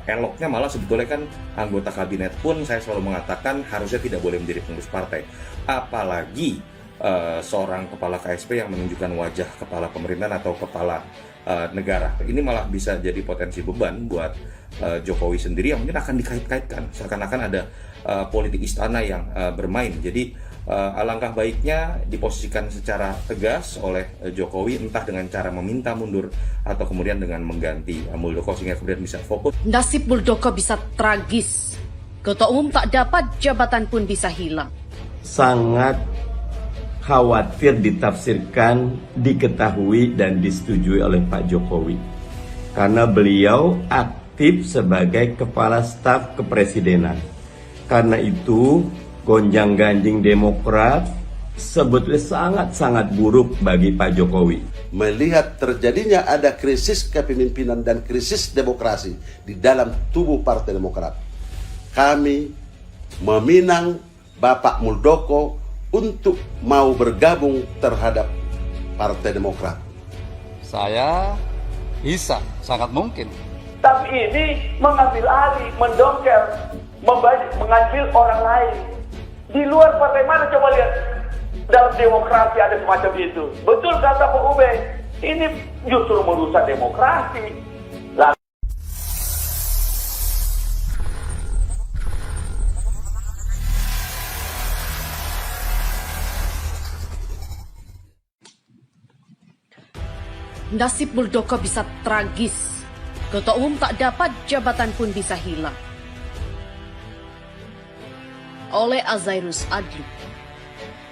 eloknya malah sebetulnya kan anggota kabinet pun saya selalu mengatakan harusnya tidak boleh menjadi pengurus partai. Apalagi seorang kepala KSP yang menunjukkan wajah kepala pemerintahan atau kepala negara. Ini malah bisa jadi potensi beban buat Jokowi sendiri yang mungkin akan dikait-kaitkan seakan-akan ada politik istana yang bermain. Jadi alangkah baiknya diposisikan secara tegas oleh Jokowi, entah dengan cara meminta mundur atau kemudian dengan mengganti Muldoko sehingga kemudian bisa fokus. Nasib Muldoko bisa tragis. Ketua Umum tak dapat, jabatan pun bisa hilang. Sangat khawatir ditafsirkan, diketahui dan disetujui oleh Pak Jokowi. Karena beliau aktif sebagai Kepala Staf Kepresidenan. Karena itu gonjang-ganjing Demokrat sebetulnya sangat-sangat buruk bagi Pak Jokowi. Melihat terjadinya ada krisis kepemimpinan dan krisis demokrasi di dalam tubuh Partai Demokrat, kami meminang Bapak Muldoko untuk mau bergabung terhadap Partai Demokrat. Saya bisa, sangat mungkin. Tapi ini mengambil alih, mendongkel, mengambil orang lain. Di luar partai mana coba lihat dalam demokrasi ada semacam itu. Betul kata Pak Ube, ini justru merusak demokrasi. Nasib Muldoko bisa tragis. Ketua Umum tak dapat, jabatan pun bisa hilang. Oleh Azairus Adli.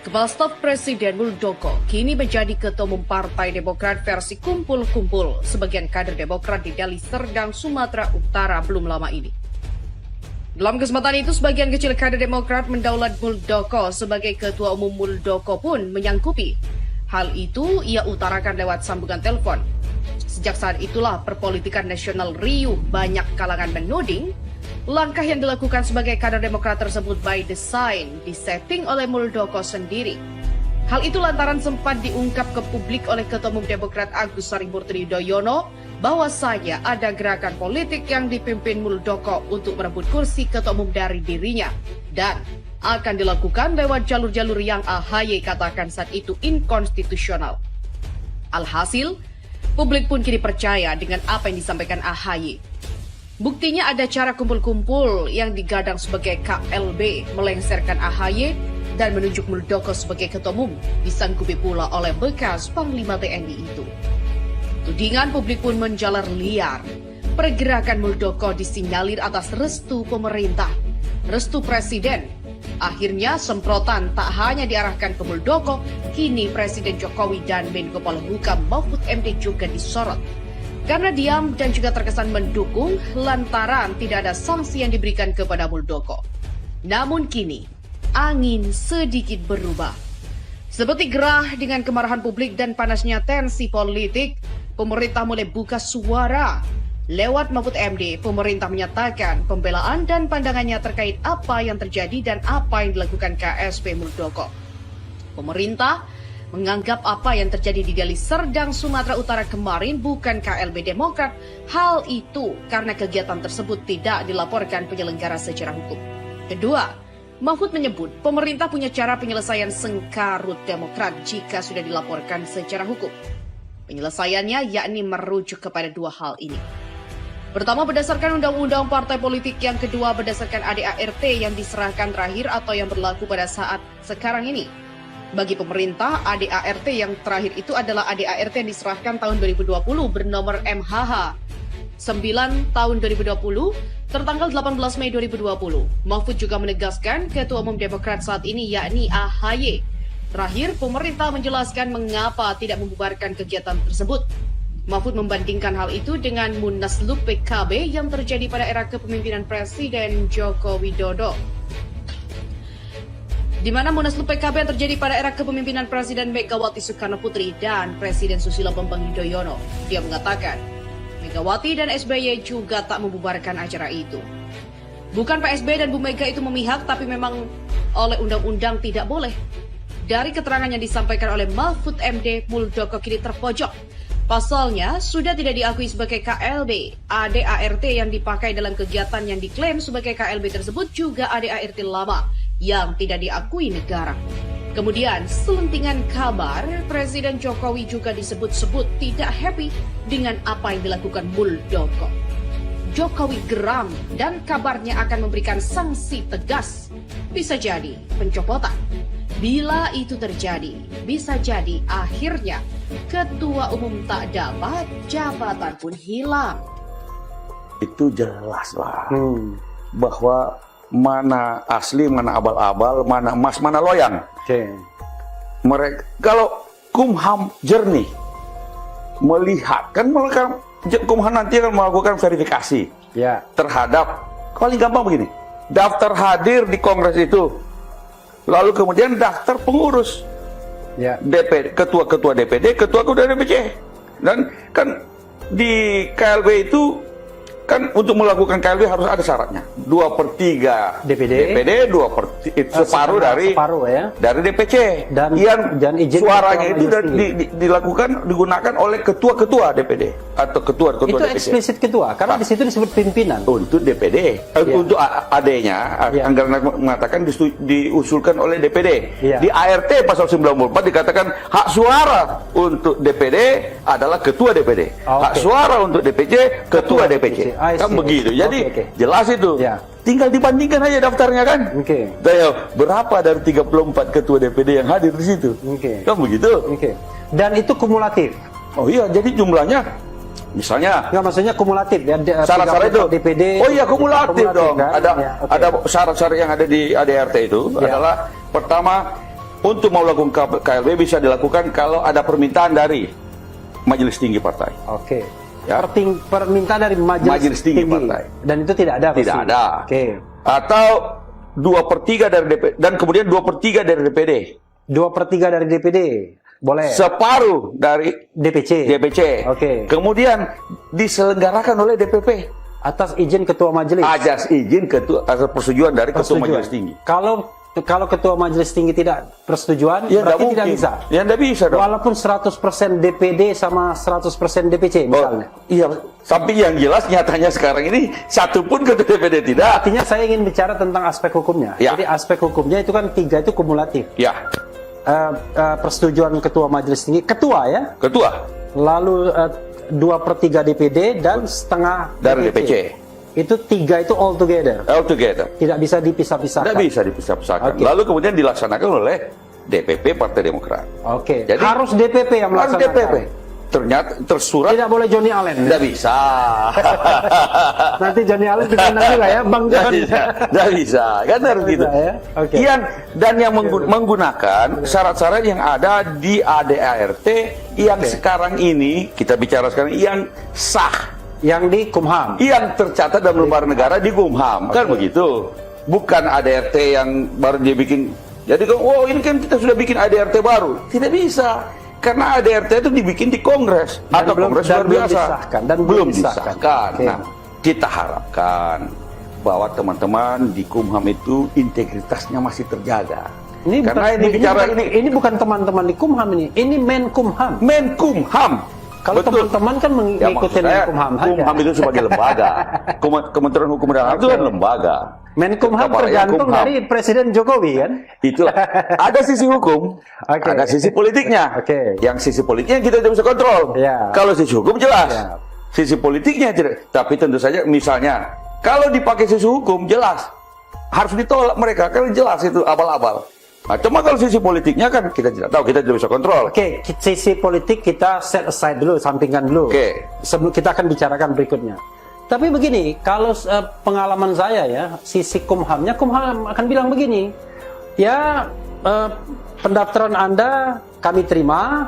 Kepala Staf Presiden Muldoko kini menjadi Ketua Umum Partai Demokrat versi kumpul-kumpul sebagian kader Demokrat di Deli Serdang, Sumatera Utara belum lama ini. Dalam kesempatan itu, sebagian kecil kader Demokrat mendaulat Muldoko sebagai Ketua Umum. Muldoko pun menyangkupi hal itu ia utarakan lewat sambungan telepon. Sejak saat itulah perpolitikan nasional riuh, banyak kalangan menuding langkah yang dilakukan sebagai kader Demokrat tersebut by design disetting oleh Muldoko sendiri. Hal itu lantaran sempat diungkap ke publik oleh Ketua Umum Demokrat Agus Harimurti Yudhoyono bahwasanya ada gerakan politik yang dipimpin Muldoko untuk merebut kursi Ketua Umum dari dirinya dan akan dilakukan lewat jalur-jalur yang AHY katakan saat itu inkonstitusional. Alhasil, publik pun kini percaya dengan apa yang disampaikan AHY. Buktinya ada cara kumpul-kumpul yang digadang sebagai KLB melengsarkan AHY dan menunjuk Muldoko sebagai Ketua Umum, disanggupi pula oleh bekas Panglima TNI itu. Tudingan publik pun menjalar liar. Pergerakan Muldoko disinyalir atas restu pemerintah, restu presiden. Akhirnya semprotan tak hanya diarahkan ke Muldoko, kini Presiden Jokowi dan Menko Polhukam Mahfud MD juga disorot. Karena diam dan juga terkesan mendukung lantaran tidak ada sanksi yang diberikan kepada Muldoko. Namun kini, angin sedikit berubah. Seperti gerah dengan kemarahan publik dan panasnya tensi politik, pemerintah mulai buka suara. Lewat Mahfud MD, pemerintah menyatakan pembelaan dan pandangannya terkait apa yang terjadi dan apa yang dilakukan KSP Muldoko. Pemerintah menganggap apa yang terjadi di Deli Serdang, Sumatera Utara kemarin bukan KLB Demokrat. Hal itu karena kegiatan tersebut tidak dilaporkan penyelenggara secara hukum. Kedua, Mahfud menyebut pemerintah punya cara penyelesaian sengkarut Demokrat jika sudah dilaporkan secara hukum. Penyelesaiannya yakni merujuk kepada dua hal ini. Pertama, berdasarkan undang-undang partai politik. Yang kedua, berdasarkan ADART yang diserahkan terakhir atau yang berlaku pada saat sekarang ini. Bagi pemerintah, ADART yang terakhir itu adalah ADART yang diserahkan tahun 2020 bernomor MHH 9 tahun 2020 tertanggal 18 Mei 2020. Mahfud juga menegaskan Ketua Umum Demokrat saat ini yakni AHY. Terakhir, pemerintah menjelaskan mengapa tidak membubarkan kegiatan tersebut. Mahfud membandingkan hal itu dengan Munaslup PKB yang terjadi pada era kepemimpinan Presiden Joko Widodo. Di mana Munaslup PKB yang terjadi pada era kepemimpinan Presiden Megawati Soekarno Putri dan Presiden Susilo Bambang Yudhoyono. Dia mengatakan, Megawati dan SBY juga tak membubarkan acara itu. Bukan Pak SBY dan Bu Mega itu memihak, tapi memang oleh undang-undang tidak boleh. Dari keterangan yang disampaikan oleh Mahfud MD, Muldoko kini terpojok. Pasalnya, sudah tidak diakui sebagai KLB. ADART yang dipakai dalam kegiatan yang diklaim sebagai KLB tersebut juga ADART lama yang tidak diakui negara. Kemudian, selentingan kabar, Presiden Jokowi juga disebut-sebut tidak happy dengan apa yang dilakukan Muldoko. Jokowi geram dan kabarnya akan memberikan sanksi tegas. Bisa jadi pencopotan. Bila itu terjadi, bisa jadi akhirnya ketua umum tak dapat, jabatan pun hilang. Itu jelas lah bahwa mana asli, mana abal-abal, mana emas, mana loyang. Mereka kalau Kumham jernih melihat, kan mereka Kumham nanti akan melakukan verifikasi terhadap, paling gampang begini, daftar hadir di Kongres itu, lalu kemudian daftar pengurus DPD, ketua-ketua DPD, ketua-ketua DPC, dan kan di KLB itu kan untuk melakukan KLB harus ada syaratnya 2/3 DPD 2/3 separuh dari DPC dan izin suaranya itu dilakukan digunakan oleh ketua-ketua DPD atau ketua-ketua itu DPC. Eksplisit ketua karena di situ disebut pimpinan Untuk DPD untuk AD-nya anggaran mengatakan diusulkan oleh DPD. Di ART pasal 94 dikatakan hak suara untuk DPD adalah ketua DPD, hak suara untuk DPC ketua DPC. Kan begitu. Jadi jelas itu. Tinggal dibandingkan aja daftarnya kan. Berapa dari 34 ketua DPD yang hadir di situ? Kan begitu. Dan itu kumulatif. Oh iya, jadi jumlahnya misalnya nggak, maksudnya kumulatif ya, syarat-syarat itu DPD. Oh iya, kumulatif dong. Kan? Ada syarat-syarat yang ada di ADART itu adalah pertama, untuk melakukan KLB bisa dilakukan kalau ada permintaan dari Majelis Tinggi Partai. Permintaan dari Majelis Tinggi Partai. Dan itu tidak ada. Tidak ada. Atau 2/3 dari DPD dan kemudian 2/3 dari DPD. 2/3 dari DPD. Boleh. Separuh dari DPC. Kemudian diselenggarakan oleh DPP atas izin ketua majelis. Atas izin ketua, atas persetujuan dari ketua Majelis Tinggi. Kalau ketua Majelis Tinggi tidak persetujuan, berarti tidak bisa. Ya, tidak bisa dong. Walaupun 100% DPD sama 100% DPC misalnya. Iya, tapi yang jelas nyatanya sekarang ini satu pun ketua DPD tidak. Artinya saya ingin bicara tentang aspek hukumnya. Jadi aspek hukumnya itu kan 3 itu kumulatif. Persetujuan ketua Majelis Tinggi, ketua. Lalu 2/3 DPD dan setengah dari DPC. Itu 3 itu all together. Tidak bisa dipisah-pisahkan. Tidak bisa dipisah-pisahkan. Lalu kemudian dilaksanakan oleh DPP Partai Demokrat. Jadi harus DPP yang melaksanakan. Harus DPP. Ternyata tersurat. Tidak boleh Johnny Allen. Tidak bisa. Nanti Johnny Allen dipandang juga ya, Bang John. Tidak bisa. Kan harus gitu. Yang menggunakan syarat-syarat yang ada di ADART yang sekarang ini kita bicara sekarang yang sah. Yang di Kumham, yang tercatat dalam lembar negara di Kumham, kan begitu. Bukan ADART yang baru dia bikin. Jadi ini kan kita sudah bikin ADART baru. Tidak bisa, karena ADART itu dibikin di Kongres atau Kongres luar biasa dan belum disahkan. Nah, kita harapkan bahwa teman-teman di Kumham itu integritasnya masih terjaga. Ini bukan teman-teman di Kumham ini Menkumham. Kalau teman-teman kan mengikuti Menkumham saja. Kumham itu sebagai lembaga. Kementerian Hukum dan HAM itu kan lembaga. Menkumham tergantung dari Presiden Jokowi kan? Itulah. Ada sisi hukum, ada sisi politiknya. Yang sisi politiknya kita tidak bisa kontrol. Kalau sisi hukum jelas. Sisi politiknya tidak. Tapi tentu saja misalnya, kalau dipakai sisi hukum jelas. Harus ditolak mereka, karena jelas itu abal-abal. Nah, cuma kalau sisi politiknya kan kita tidak tahu, kita tidak bisa kontrol. Sisi politik kita set aside dulu, sampingkan dulu. Sebelum kita akan bicarakan berikutnya. Tapi begini, kalau pengalaman saya ya, sisi Kumham akan bilang begini, pendaftaran Anda kami terima,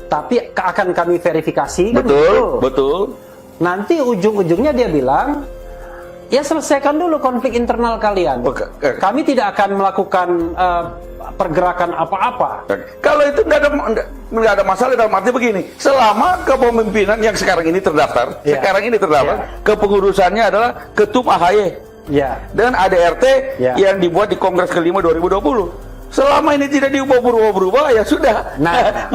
tapi akan kami verifikasi. Betul. Nanti ujung-ujungnya dia bilang, selesaikan dulu konflik internal kalian. Kami tidak akan melakukan pergerakan apa-apa. Kalau itu nggak ada masalah dalam arti begini. Selama kepemimpinan yang sekarang ini terdaftar, kepengurusannya adalah Ketum AHY dan ADART yang dibuat di Kongres ke-5 2020. Selama ini tidak diubah berubah ya sudah. Nah,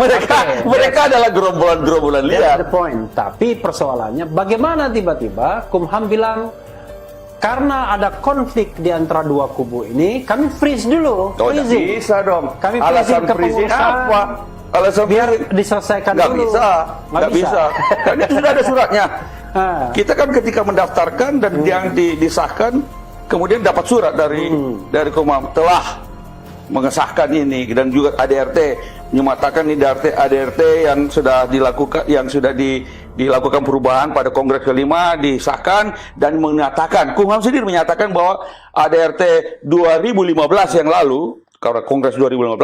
mereka adalah gerombolan liar. That's the point. Tapi persoalannya bagaimana tiba-tiba Kumham bilang karena ada konflik di antara dua kubu ini, kami freeze dulu. Oh, tidak bisa dong. Kami Alasan freezing apa? Alasan biar diselesaikan nggak dulu. Nggak bisa. Kan itu sudah ada suratnya. Kita kan ketika mendaftarkan dan yang disahkan, kemudian dapat surat dari Kumham telah mengesahkan ini, dan juga ADRT menyatakan ini ADRT yang sudah dilakukan perubahan pada Kongres kelima disahkan, dan menyatakan Kumham sendiri menyatakan bahwa ADRT 2015 yang lalu, karena Kongres 2015